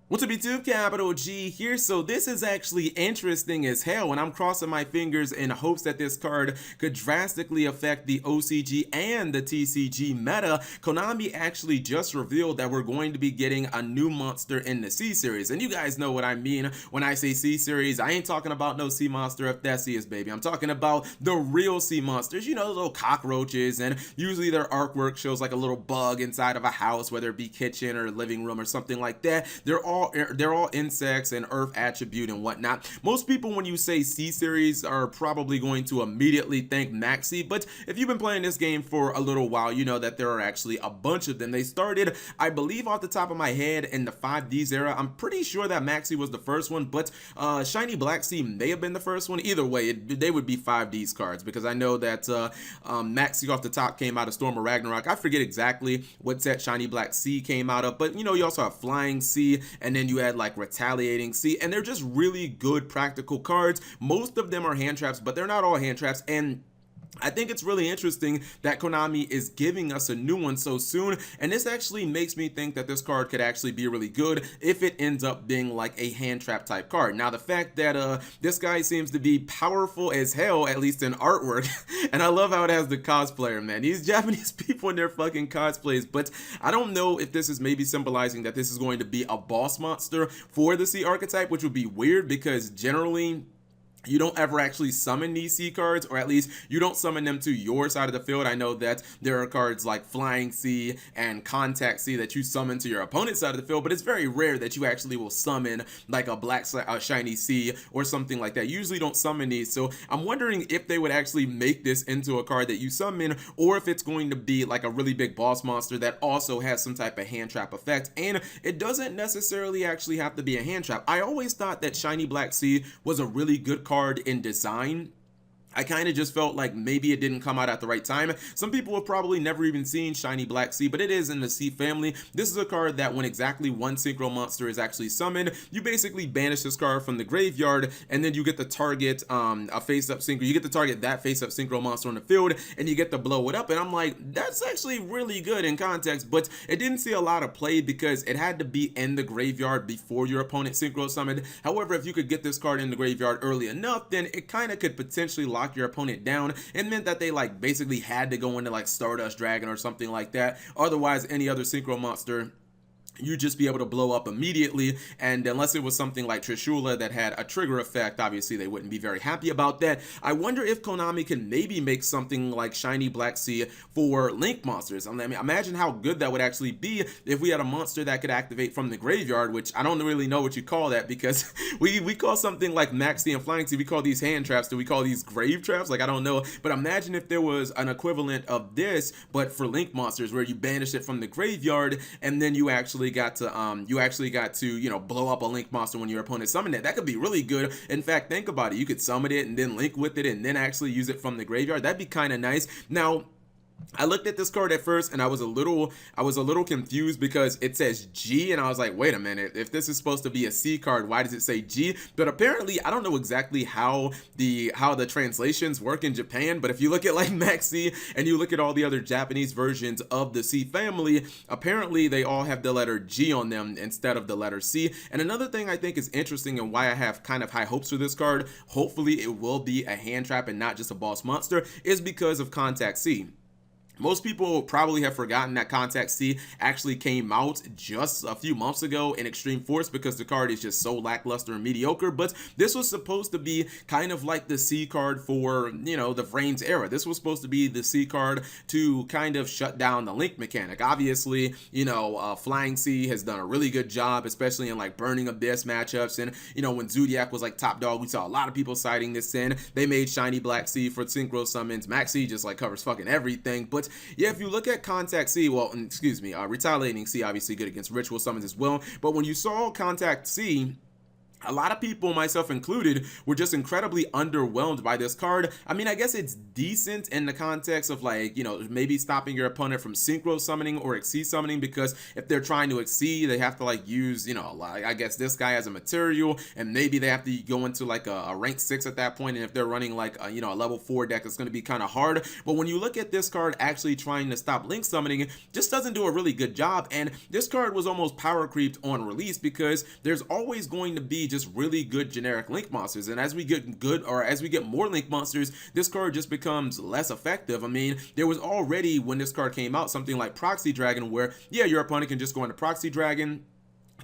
What's up YouTube, Capital G here. So this is actually interesting as hell, and I'm crossing my fingers in hopes that this card could drastically affect the OCG and the TCG meta. Konami actually just revealed that we're going to be getting a new monster in the C series, and you guys know what I mean when I say C series. I ain't talking about no sea monster if that's CS, baby. I'm talking about the real sea monsters, you know, little cockroaches, and usually their artwork shows like a little bug inside of a house, whether it be kitchen or living room or something like that. They're all insects and earth attribute and whatnot. Most people, when you say C series, are probably going to immediately think Maxi, but if you've been playing this game for a little while, you know that there are actually a bunch of them. They started, I believe off the top of my head, in the 5Ds era. I'm pretty sure that Maxi was the first one, but Shiny Black Sea may have been the first one. Either way, they would be 5Ds cards, because I know that Maxi off the top came out of Storm of Ragnarok. I forget exactly what set Shiny Black Sea came out of, but you know, you also have Flying Sea, and then you had like Retaliating Sea, and they're just really good practical cards. Most of them are hand traps, but they're not all hand traps, and I think it's really interesting that Konami is giving us a new one so soon, and this actually makes me think that this card could actually be really good if it ends up being like a hand trap type card. Now, the fact that this guy seems to be powerful as hell, at least in artwork, and I love how it has the cosplayer, man. These Japanese people in their fucking cosplays, but I don't know if this is maybe symbolizing that this is going to be a boss monster for the C archetype, which would be weird because generally you don't ever actually summon these C cards, or at least you don't summon them to your side of the field. I know that there are cards like Flying Sea and Contact Sea that you summon to your opponent's side of the field, but it's very rare that you actually will summon like a Shiny Sea or something like that. You usually don't summon these, so I'm wondering if they would actually make this into a card that you summon, or if it's going to be like a really big boss monster that also has some type of hand trap effect. And it doesn't necessarily actually have to be a hand trap. I always thought that Shiny Black Sea was a really good card in design. I kind of just felt like maybe it didn't come out at the right time. Some people have probably never even seen Shiny Black Sea, but it is in the Sea family. This is a card that when exactly one synchro monster is actually summoned, you basically banish this card from the graveyard, and then you get to target a face-up synchro. You get to target that face-up synchro monster on the field, and you get to blow it up. And I'm like, that's actually really good in context, but it didn't see a lot of play because it had to be in the graveyard before your opponent synchro summoned. However, if you could get this card in the graveyard early enough, then it kind of could potentially lock your opponent down. It meant that they like basically had to go into like Stardust Dragon or something like that. Otherwise, any other synchro monster, you'd just be able to blow up immediately. And unless it was something like Trishula that had a trigger effect, obviously they wouldn't be very happy about that. I wonder if Konami can maybe make something like Shiny Black Sea for Link monsters. I mean, imagine how good that would actually be if we had a monster that could activate from the graveyard, which I don't really know what you call that, because we call something like Maxi and Flying Sea, we call these hand traps. Do we call these grave traps? Like, I don't know. But imagine if there was an equivalent of this, but for Link monsters, where you banish it from the graveyard, and then you actually got to you know, blow up a Link monster when your opponent summoned it. That could be really good. In fact, think about it. You could summon it and then link with it and then actually use it from the graveyard. That'd be kind of nice. Now, I looked at this card at first and I was a little confused because it says G, and I was like, wait a minute, if this is supposed to be a C card, why does it say G? But apparently, I don't know exactly how the translations work in Japan, but if you look at like Maxi and you look at all the other Japanese versions of the C family, apparently they all have the letter G on them instead of the letter C. And another thing I think is interesting and why I have kind of high hopes for this card, hopefully it will be a hand trap and not just a boss monster, is because of Contact C. Most people probably have forgotten that Contact Sea actually came out just a few months ago in Extreme Force because the card is just so lackluster and mediocre, but this was supposed to be kind of like the C card for, you know, the Vrains era. This was supposed to be the C card to kind of shut down the Link mechanic. Obviously, you know, Flying Sea has done a really good job, especially in like Burning Abyss matchups, and, you know, when Zoodiac was like top dog, we saw a lot of people citing this in. They made Shiny Black Sea for synchro summons. Maxi just like covers fucking everything, but yeah, if you look at Contact Sea, well, excuse me, Retaliating Sea, obviously good against ritual summons as well, but when you saw Contact Sea, a lot of people, myself included, were just incredibly underwhelmed by this card. I mean, I guess it's decent in the context of, like, you know, maybe stopping your opponent from synchro summoning or Xyz summoning, because if they're trying to Xyz, they have to like use, you know, like, I guess this guy as a material, and maybe they have to go into like a rank 6 at that point, and if they're running like a, you know, a level 4 deck, it's going to be kind of hard. But when you look at this card actually trying to stop link summoning, it just doesn't do a really good job. And this card was almost power creeped on release, because there's always going to be just really good generic link monsters, and as we get good, or as we get more link monsters, this card just becomes less effective. I mean, there was already, when this card came out, something like Proxy Dragon, where yeah, your opponent can just go into Proxy Dragon,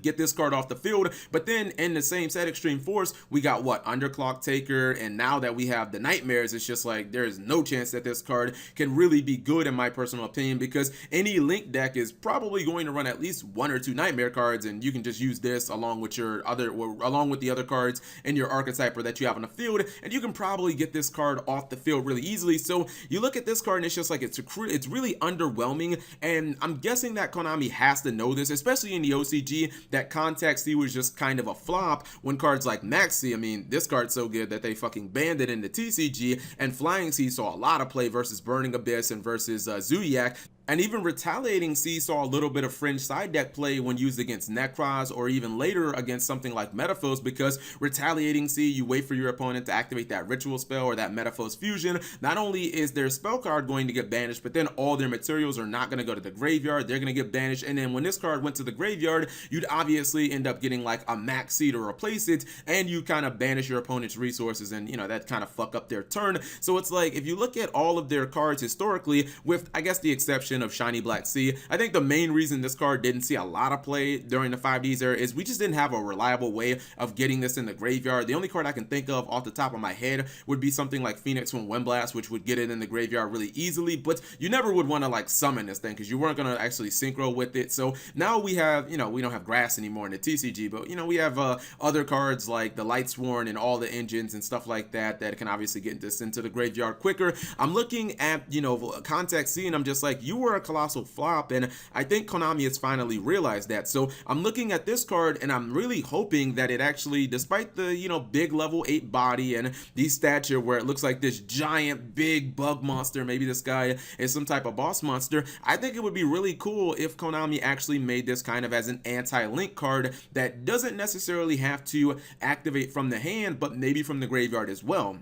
get this card off the field. But then in the same set, Extreme Force, we got what, Underclock Taker, and now that we have the Nightmares, it's just like there's no chance that this card can really be good, in my personal opinion, because any Link deck is probably going to run at least 1 or 2 Nightmare cards, and you can just use this along with your other, along with the other cards in your archetype that you have on the field, and you can probably get this card off the field really easily. So you look at this card and it's just like it's really underwhelming, and I'm guessing that Konami has to know this, especially in the OCG, that Contact C was just kind of a flop, when cards like Maxi, I mean, this card's so good that they fucking banned it in the TCG, and Flying C saw a lot of play versus Burning Abyss and versus Zuyak. And even Retaliating C saw a little bit of fringe side deck play when used against Necros, or even later against something like Metaphos, because Retaliating C, you wait for your opponent to activate that ritual spell or that Metaphos fusion. Not only is their spell card going to get banished, but then all their materials are not going to go to the graveyard, they're going to get banished. And then when this card went to the graveyard, you'd obviously end up getting like a Max C to replace it, and you kind of banish your opponent's resources, and you know, that kind of fuck up their turn. So it's like, if you look at all of their cards historically, with I guess the exception of Shiny Black Sea, I think the main reason this card didn't see a lot of play during the 5Ds era is we just didn't have a reliable way of getting this in the graveyard. The only card I can think of off the top of my head would be something like Phoenix from Windblast, which would get it in the graveyard really easily, but you never would want to like summon this thing, because you weren't going to actually synchro with it. So now we have, you know, we don't have Grass anymore in the TCG, but you know, we have other cards like the Lightsworn and all the engines and stuff like that that can obviously get this into the graveyard quicker. I'm looking at, you know, Contact C, and I'm just like, you were a colossal flop, and I think Konami has finally realized that. So I'm looking at this card, and I'm really hoping that it actually, despite the, you know, big level 8 body and the stature where it looks like this giant big bug monster, maybe this guy is some type of boss monster, I think it would be really cool if Konami actually made this kind of as an anti-link card that doesn't necessarily have to activate from the hand, but maybe from the graveyard as well.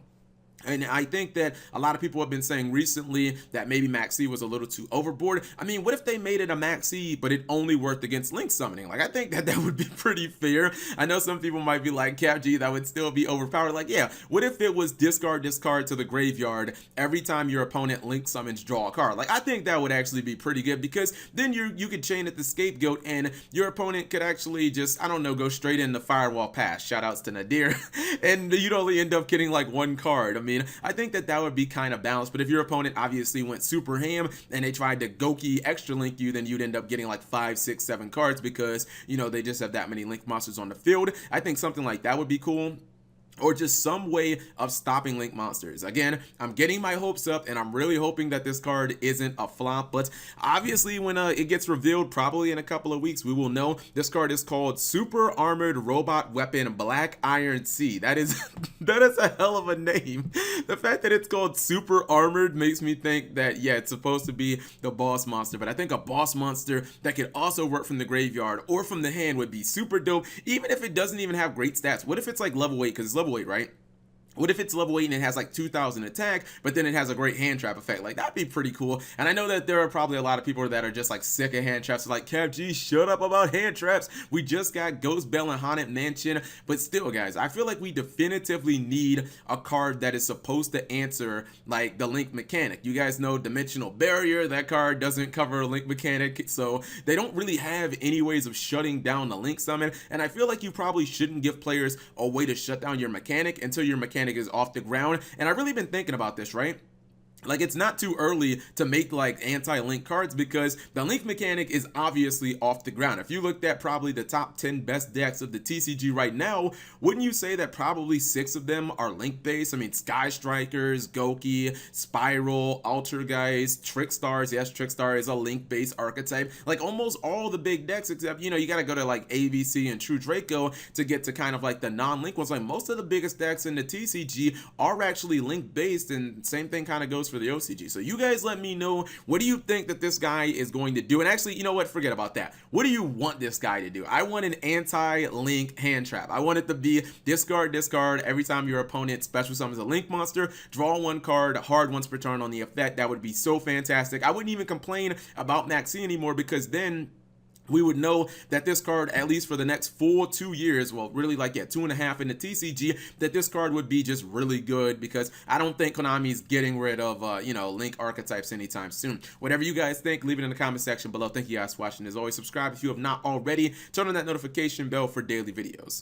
And I think that a lot of people have been saying recently that maybe Maxi was a little too overboard. I mean, what if they made it a Maxi, but it only worked against link summoning? Like, I think that would be pretty fair. I know some people might be like, Cap G, that would still be overpowered. Like, yeah, what if it was discard to the graveyard every time your opponent link summons, draw a card? Like, I think that would actually be pretty good, because then you could chain it the Scapegoat, and your opponent could actually just, I don't know, go straight in the Firewall Pass. Shoutouts to Nadir. And you'd only end up getting like one card. I mean, I think that would be kind of balanced. But if your opponent obviously went super ham and they tried to Goki extra link you, then you'd end up getting like 5, 6, 7 cards, because, you know, they just have that many link monsters on the field. I think something like that would be cool, or just some way of stopping link monsters. Again, I'm getting my hopes up, and I'm really hoping that this card isn't a flop, but obviously when it gets revealed, probably in a couple of weeks, we will know. This card is called Super Armored Robot Weapon Black Iron C. That is a hell of a name. The fact that it's called Super Armored makes me think that, yeah, it's supposed to be the boss monster, but I think a boss monster that could also work from the graveyard or from the hand would be super dope, even if it doesn't even have great stats. What if it's like level 8, because it's level 8, right? What if it's level 8 and it has like 2000 attack, but then it has a great hand trap effect? Like, that'd be pretty cool. And I know that there are probably a lot of people that are just like sick of hand traps. Like, Cap G, shut up about hand traps. We just got Ghost Bell and Haunted Mansion. But still, guys, I feel like we definitively need a card that is supposed to answer like the link mechanic. You guys know Dimensional Barrier. That card doesn't cover a link mechanic, so they don't really have any ways of shutting down the link summon. And I feel like you probably shouldn't give players a way to shut down your mechanic until your mechanic is off the ground. And I've really been thinking about this, right? like, it's not too early to make like anti-link cards because the link mechanic is obviously off the ground. If you looked at probably the top 10 best decks of the TCG right now, wouldn't you say that probably 6 of them are link based? I mean, Sky Strikers, Goki, Spiral, Altergeist, Trickstars. Yes, Trickstar is a link based archetype. Like almost all the big decks, except, you know, you got to go to like ABC and True Draco to get to kind of like the non-link ones. Like most of the biggest decks in the TCG are actually link based, and same thing kind of goes for the OCG. So you guys let me know, what do you think that this guy is going to do? And actually, you know what, forget about that. What do you want this guy to do? I want an anti-link hand trap. I want it to be discard every time your opponent special summons a link monster, draw 1 card, hard once per turn on the effect. That would be so fantastic. I wouldn't even complain about Maxi anymore, because then we would know that this card, at least for the next full 2 years, well, really like, yeah, 2.5 in the TCG, that this card would be just really good, because I don't think Konami's getting rid of, you know, link archetypes anytime soon. Whatever you guys think, leave it in the comment section below. Thank you guys for watching. As always, subscribe if you have not already. Turn on that notification bell for daily videos.